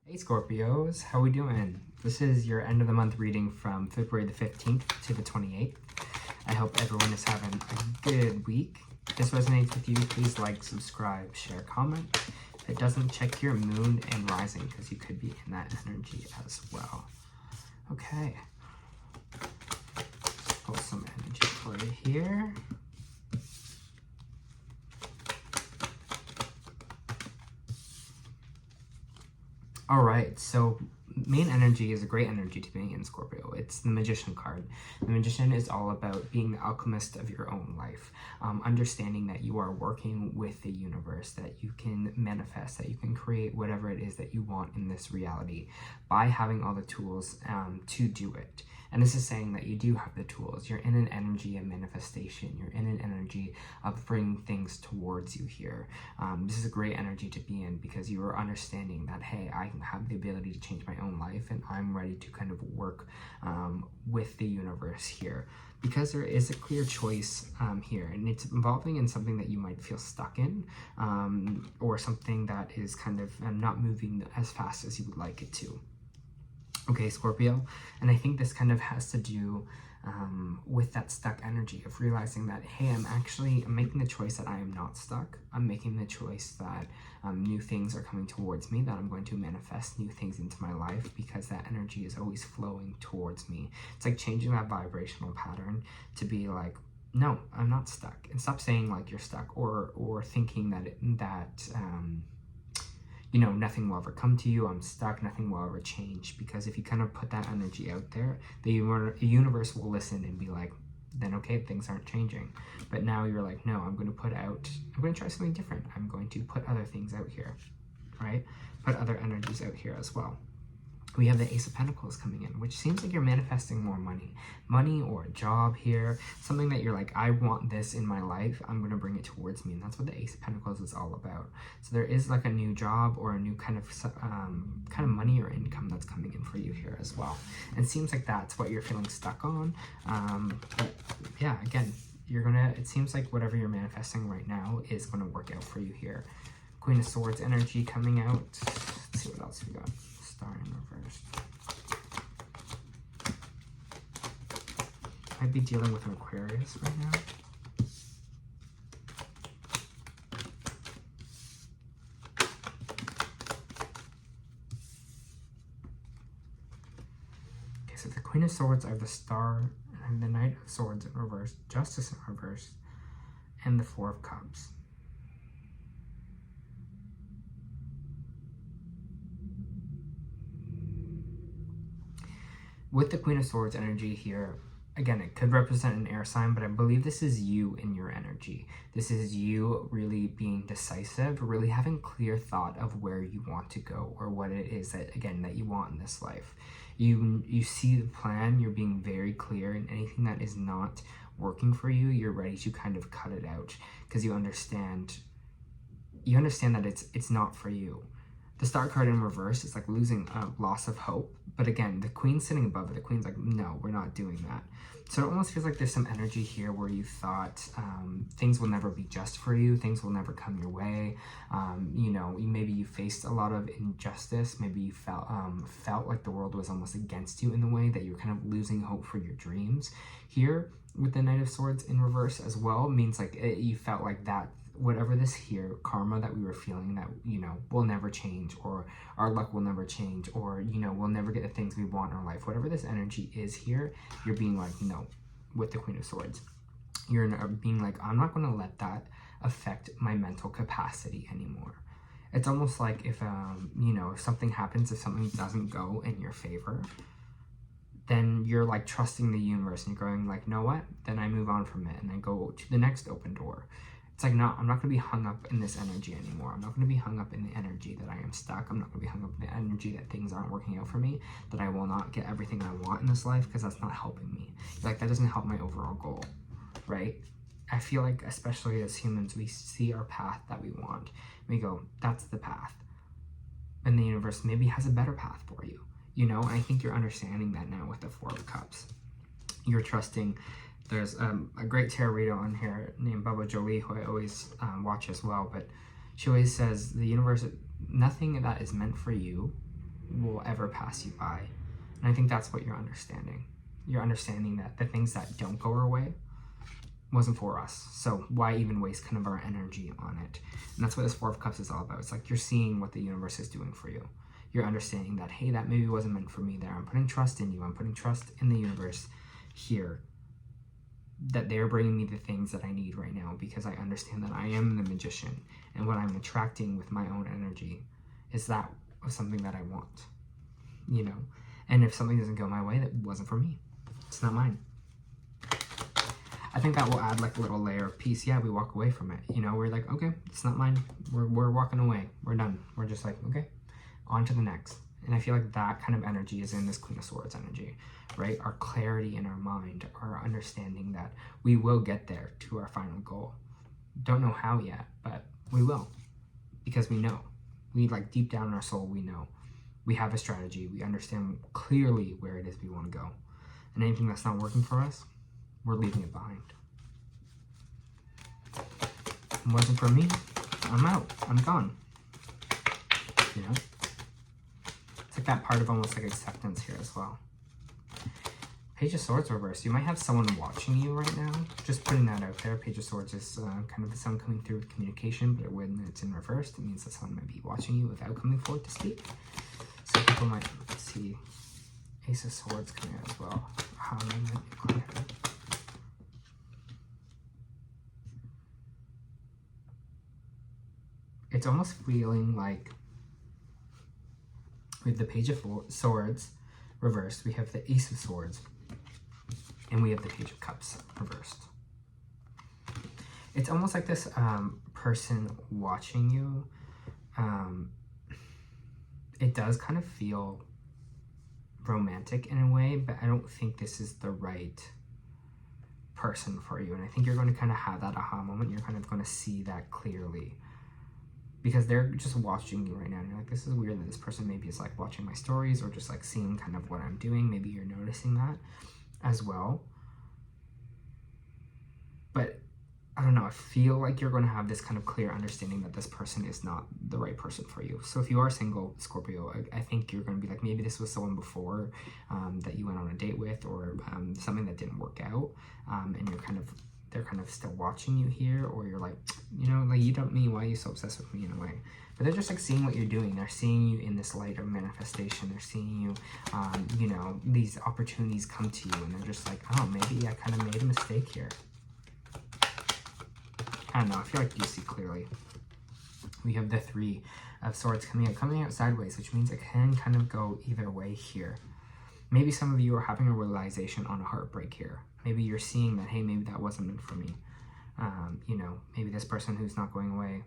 Hey Scorpios, how we doing? This is your end of the month reading from February the 15th to the 28th. I hope everyone is having a good week. If this resonates with you, please like, subscribe, share, comment. If it doesn't, check your moon and rising because you could be in that energy as well. Okay. Pull some energy for you here. All right, so main energy is a great energy to be in, Scorpio. It's the Magician card. The Magician is all about being the alchemist of your own life, understanding that you are working with the universe, that you can manifest, that you can create whatever it is that you want in this reality by having all the tools to do it. And this is saying that you do have the tools. You're in an energy of manifestation. You're in an energy of bringing things towards you here. This is a great energy to be in because you are understanding that, hey, I have the ability to change my own life and I'm ready to kind of work with the universe here. Because there is a clear choice here, and it's involving in something that you might feel stuck in, or something that is kind of not moving as fast as you would like it to. Okay, Scorpio, and I think this kind of has to do with that stuck energy of realizing that, hey, I'm making the choice that I am not stuck. I'm making the choice that new things are coming towards me, that I'm going to manifest new things into my life because that energy is always flowing towards me. It's like changing that vibrational pattern to be like, no, I'm not stuck. And stop saying like you're stuck or thinking that you know, nothing will ever come to you, I'm stuck, nothing will ever change. Because if you kind of put that energy out there, the universe will listen and be like, then okay, things aren't changing. But now you're like, no, I'm going to try something different. I'm going to put other things out here, right? Put other energies out here as well. We have the Ace of Pentacles coming in, which seems like you're manifesting more money or a job here, something that you're like, I want this in my life, I'm going to bring it towards me. And that's what the Ace of Pentacles is all about. So there is like a new job or a new kind of money or income that's coming in for you here as well. And it seems like that's what you're feeling stuck on. But yeah, again, it seems like whatever you're manifesting right now is going to work out for you here. Queen of Swords energy coming out. Let's see what else we got. Star in reverse. I'd be dealing with an Aquarius right now. Okay, so the Queen of Swords are the Star and the Knight of Swords in reverse, Justice in reverse, and the Four of Cups. With the Queen of Swords energy here, again, it could represent an air sign, but I believe this is you in your energy. This is you really being decisive, really having clear thought of where you want to go or what it is that, again, that you want in this life. You see the plan, you're being very clear, and anything that is not working for you, you're ready to kind of cut it out because you understand that it's not for you. The Star card in reverse is like losing loss of hope. But again, the Queen's sitting above it. The Queen's like, no, we're not doing that. So it almost feels like there's some energy here where you thought things will never be just for you. Things will never come your way. You know, maybe you faced a lot of injustice. Maybe you felt like the world was almost against you in the way that you're kind of losing hope for your dreams. Here, with the Knight of Swords in reverse as well, means like you felt like that whatever this here karma that we were feeling that, you know, will never change, or our luck will never change, or, you know, we'll never get the things we want in our life. Whatever this energy is here, you're being like, no, with the Queen of Swords. You're being like, I'm not going to let that affect my mental capacity anymore. It's almost like if, you know, if something happens, if something doesn't go in your favor, then you're like trusting the universe and you're going like, you know what? Then I move on from it and I go to the next open door. It's like, no, I'm not going to be hung up in this energy anymore. I'm not going to be hung up in the energy that I am stuck. I'm not going to be hung up in the energy that things aren't working out for me, that I will not get everything I want in this life because that's not helping me. Like, that doesn't help my overall goal, right? I feel like, especially as humans, we see our path that we want. We go, that's the path. And the universe maybe has a better path for you, you know? And I think you're understanding that now with the Four of Cups. You're trusting. There's a great tarot reader on here named Bubba Jolie, who I always watch as well, but she always says the universe, nothing that is meant for you will ever pass you by. And I think that's what you're understanding. You're understanding that the things that don't go our way wasn't for us. So why even waste kind of our energy on it? And that's what this Four of Cups is all about. It's like you're seeing what the universe is doing for you. You're understanding that, hey, that maybe wasn't meant for me there. I'm putting trust in you. I'm putting trust in the universe here, that they're bringing me the things that I need right now, because I understand that I am the magician, and what I'm attracting with my own energy is that of something that I want, you know? And if something doesn't go my way, that wasn't for me. It's not mine. I think that will add like a little layer of peace. Yeah, we walk away from it. You know, we're like, okay, it's not mine. We're walking away. We're done. We're just like, okay, on to the next. And I feel like that kind of energy is in this Queen of Swords energy, right? Our clarity in our mind, our understanding that we will get there to our final goal. Don't know how yet, but we will, because we know. We, like, deep down in our soul, we know. We have a strategy. We understand clearly where it is we want to go. And anything that's not working for us, we're leaving it behind. It wasn't for me. I'm out. I'm gone. You know? It's like that part of almost like acceptance here as well. Page of Swords reversed. You might have someone watching you right now. Just putting that out there. Page of Swords is kind of someone coming through with communication, but when it's in reverse, it means that someone might be watching you without coming forward to speak. So people might see Ace of Swords coming out as well. How am I clear? It's almost feeling like with the Page of Swords reversed, we have the Ace of Swords, and we have the Page of Cups reversed. It's almost like this person watching you. It does kind of feel romantic in a way, but I don't think this is the right person for you. And I think you're going to kind of have that aha moment. You're kind of going to see that clearly, because they're just watching you right now. And you're like, this is weird that this person maybe is like watching my stories, or just like seeing kind of what I'm doing. Maybe you're noticing that as well. But I don't know, I feel like you're going to have this kind of clear understanding that this person is not the right person for you. So if you are single, Scorpio, I think you're going to be like, maybe this was someone before that you went on a date with, or something that didn't work out, and they're kind of still watching you here, or you're like, you know, like, you don't mean, why are you so obsessed with me in a way? But they're just like seeing what you're doing. They're seeing you in this light of manifestation. They're seeing you, you know, these opportunities come to you, and they're just like, oh, maybe I kind of made a mistake here. I don't know, I feel like you see clearly. We have the Three of Swords coming out sideways, which means it can kind of go either way here. Maybe some of you are having a realization on a heartbreak here. Maybe you're seeing that, hey, maybe that wasn't meant for me. You know, maybe this person who's not going away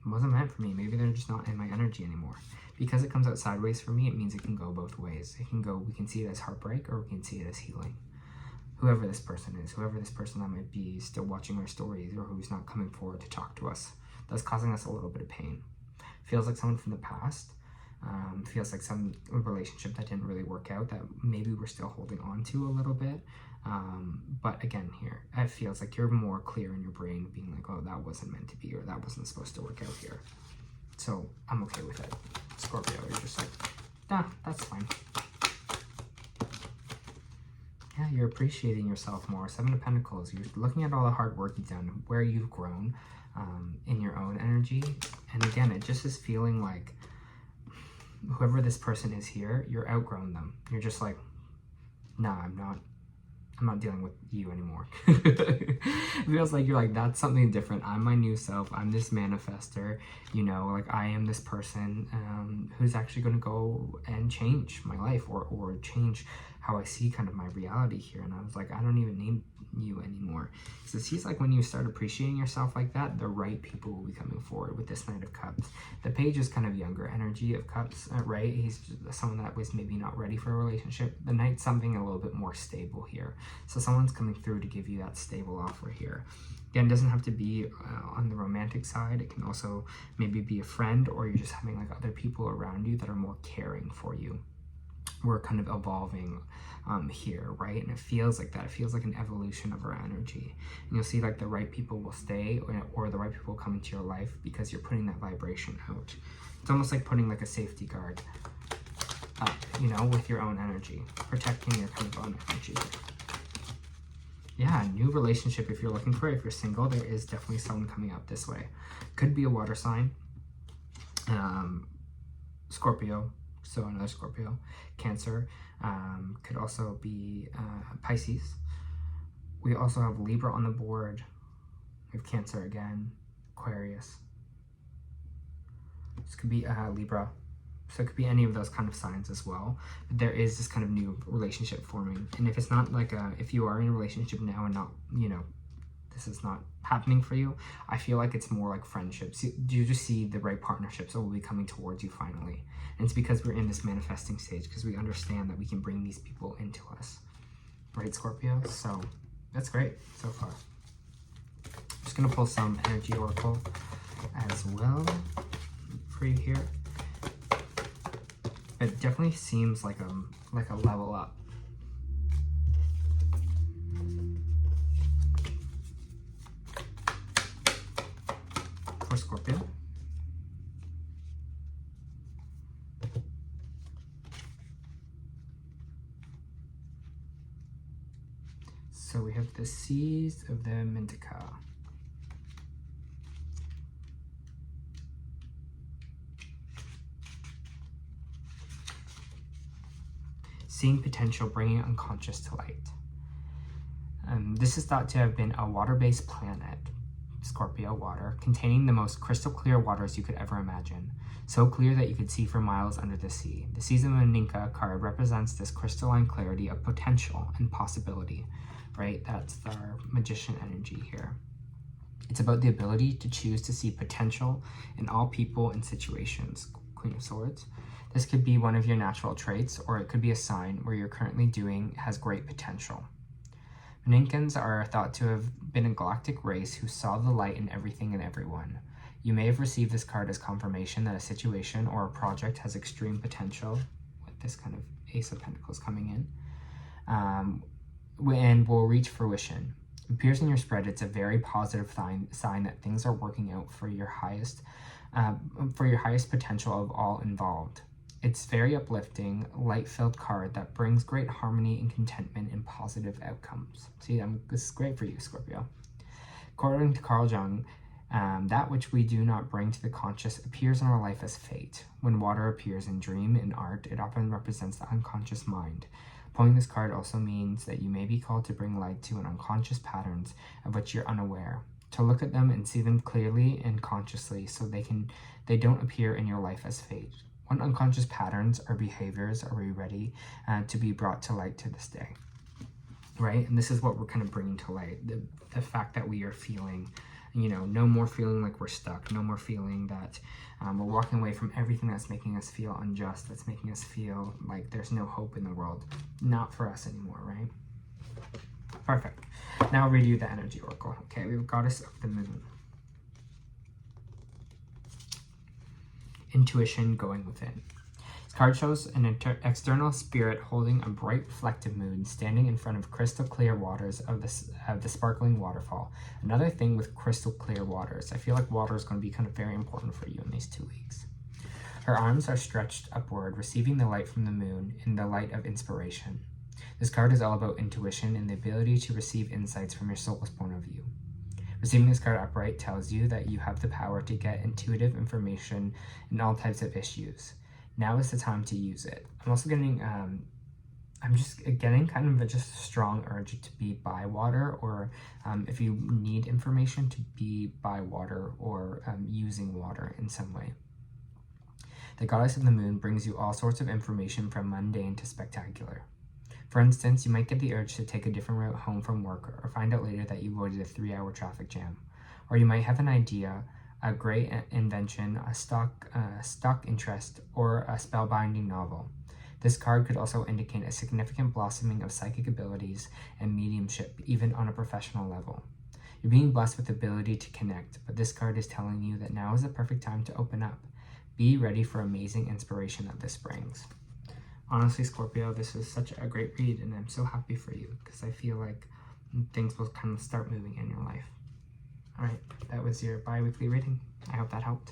wasn't meant for me. Maybe they're just not in my energy anymore. Because it comes out sideways for me, it means it can go both ways. It can go, we can see it as heartbreak, or we can see it as healing. Whoever this person is, whoever this person that might be still watching our stories, or who's not coming forward to talk to us, that's causing us a little bit of pain. Feels like someone from the past. Feels like some relationship that didn't really work out, that maybe we're still holding on to a little bit. But again, here, it feels like you're more clear in your brain, being like, oh, that wasn't meant to be, or that wasn't supposed to work out here. So I'm okay with it. Scorpio, you're just like, nah, that's fine. Yeah, you're appreciating yourself more. Seven of Pentacles. You're looking at all the hard work you've done, where you've grown in your own energy. And again, it just is feeling like whoever this person is here, you're outgrown them. You're just like, nah, I'm not dealing with you anymore. It feels like you're like, that's something different. I'm my new self. I'm this manifester, you know, like I am this person who's actually going to go and change my life, or change how I see kind of my reality here. And I was like, I don't even need you anymore. So it seems like when you start appreciating yourself like that, the right people will be coming forward with this Knight of Cups. The Page is kind of younger energy of Cups, right? He's just someone that was maybe not ready for a relationship. The Knight's something a little bit more stable here. So someone's coming through to give you that stable offer here. Again, it doesn't have to be on the romantic side. It can also maybe be a friend, or you're just having like other people around you that are more caring for you. We're kind of evolving here, right? And it feels like that. It feels like an evolution of our energy. And you'll see like the right people will stay, or the right people come into your life because you're putting that vibration out. It's almost like putting like a safety guard up, you know, with your own energy, protecting your kind of own energy. Yeah, new relationship if you're looking for it. If you're single, there is definitely someone coming up this way. Could be a water sign, Scorpio, so another Scorpio, Cancer, could also be Pisces. We also have Libra on the board. We have Cancer again, Aquarius. This could be Libra. So it could be any of those kind of signs as well. But there is this kind of new relationship forming. And if it's not like if you are in a relationship now and not, you know, this is not happening for you, I feel like it's more like friendships. You just see the right partnerships that will be coming towards you finally. And it's because we're in this manifesting stage, because we understand that we can bring these people into us. Right, Scorpio? So that's great so far. I'm just going to pull some energy oracle as well for you here. It definitely seems like a level up. For Scorpio. So we have the Seas of the Mendica. Seeing potential, bringing unconscious to light. This is thought to have been a water-based planet, Scorpio water, containing the most crystal clear waters you could ever imagine, so clear that you could see for miles under the sea. The Seas of Meninka card represents this crystalline clarity of potential and possibility, right? That's our magician energy here. It's about the ability to choose to see potential in all people and situations, Queen of Swords. This could be one of your natural traits, or it could be a sign where you're currently doing has great potential. Meninkans are thought to have been a galactic race who saw the light in everything and everyone. You may have received this card as confirmation that a situation or a project has extreme potential, with this kind of Ace of Pentacles coming in, and will reach fruition. It appears in your spread, it's a very positive sign that things are working out for your highest potential of all involved. It's very uplifting, light-filled card that brings great harmony and contentment and positive outcomes. See, this is great for you, Scorpio. According to Carl Jung, that which we do not bring to the conscious appears in our life as fate. When water appears in dream and art, it often represents the unconscious mind. Pulling this card also means that you may be called to bring light to an unconscious patterns of which you're unaware, to look at them and see them clearly and consciously so they don't appear in your life as fate. What unconscious patterns or behaviors are we ready to be brought to light to this day? Right? And this is what we're kind of bringing to light. The fact that we are feeling, you know, no more feeling like we're stuck. No more feeling that we're walking away from everything that's making us feel unjust, that's making us feel like there's no hope in the world. Not for us anymore, right? Perfect. Now I'll read you the energy oracle. Okay, we've Goddess of the Moon. Intuition, going within. This card shows an external spirit holding a bright reflective moon standing in front of crystal clear waters of the sparkling waterfall. Another thing with crystal clear waters, I feel like water is going to be kind of very important for you in these 2 weeks. Her arms are stretched upward, receiving the light from the moon in the light of inspiration. This card is all about intuition and the ability to receive insights from your soul's point of view. Receiving this card upright tells you that you have the power to get intuitive information in all types of issues. Now is the time to use it. I'm also getting, I'm just getting kind of just a strong urge to be by water, or if you need information, to be by water or using water in some way. The Goddess of the Moon brings you all sorts of information from mundane to spectacular. For instance, you might get the urge to take a different route home from work, or find out later that you avoided a 3-hour traffic jam. Or you might have an idea, a great invention, a stock interest, or a spellbinding novel. This card could also indicate a significant blossoming of psychic abilities and mediumship, even on a professional level. You're being blessed with the ability to connect, but this card is telling you that now is the perfect time to open up. Be ready for amazing inspiration that this brings. Honestly, Scorpio, this is such a great read, and I'm so happy for you because I feel like things will kind of start moving in your life. All right, that was your bi-weekly reading. I hope that helped.